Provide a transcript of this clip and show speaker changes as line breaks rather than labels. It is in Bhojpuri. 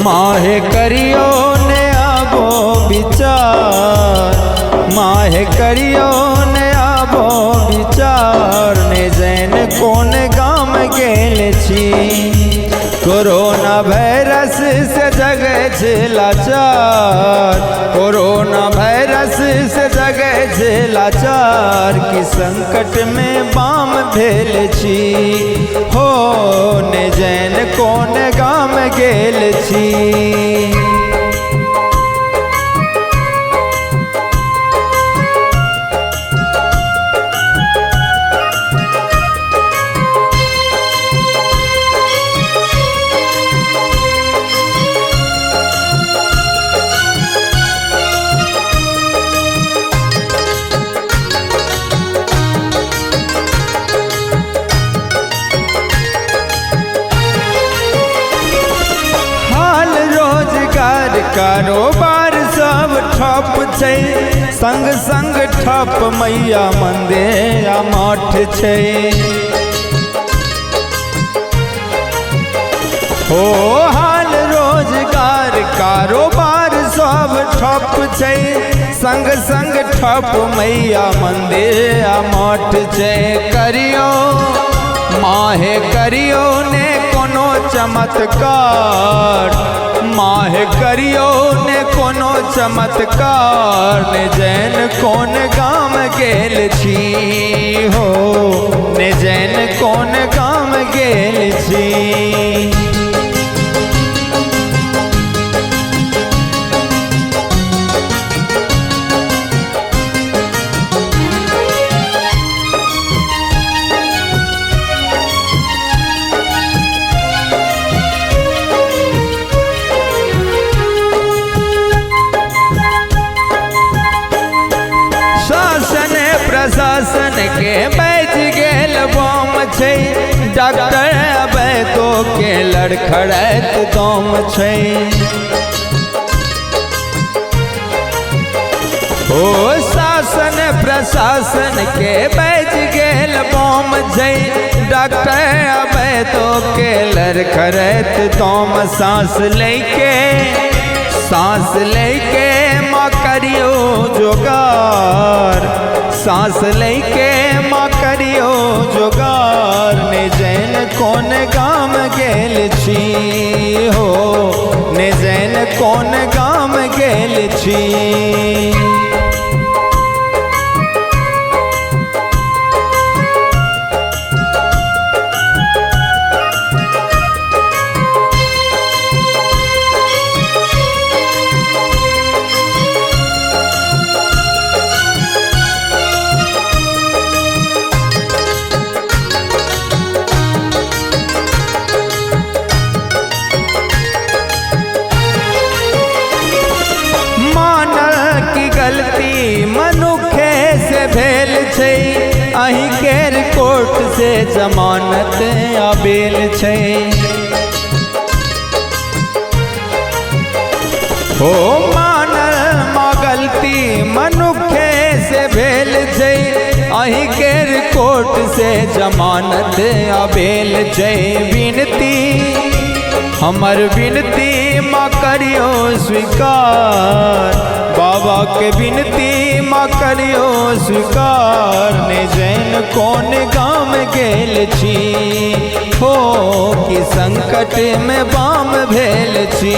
माहे करियो ने आबो विचार, माहे करियो ने आबो विचार ने जैन कोन गाम गेल छी। कोरोना वायरस से जगह छै लाचार, कोरोना वायरस से जगह छै लाचार कि संकट में बाम भेल छी। हो ने जैन कोन गाम गेल छी। कारोबार सब ठप छै, संग संग ठप मैया मंदिर आ मठ छै। हो हाल रोजगार कारोबार सब ठप छै, संग संग ठप मैया मंदिर आ मठ छै। करियो माहे करियो ने कोनो चमत्कार, माहे करियो ने कोनो चमत्कार ने जैन कोन गाम गेल छी। हो ने जैन कोन गाम गेल छी। प्रशासन के बैठ गेल बम छै, डॉक्टर अबैतो के लड़खड़ैत दम छै। हो शासन प्रशासन के बैठ गेल बम छै, डॉक्टर अबैतो के लड़खड़ैत दम। सांस लेके माँ करियो जोगार, सांस लेके माँ करियो जोगार ने जैन कोन गाम गेल छी। हो ने जैन कोन गाम गेल छी। गलती मनुखे से भेल छै, अहीं केर कोर्ट से जमानत आबेल छै। हो मानल माँ गलती मनुखे से भेल छै, अहीं केर कोर्ट से जमानत आबेल छै। विनती हमर विनती माँ करियो स्वीकार, बाबा के विनती माँ करियो स्वीकार ने जैन कोन गाम गेल छी। हो कि संकट में बाम भेल छी।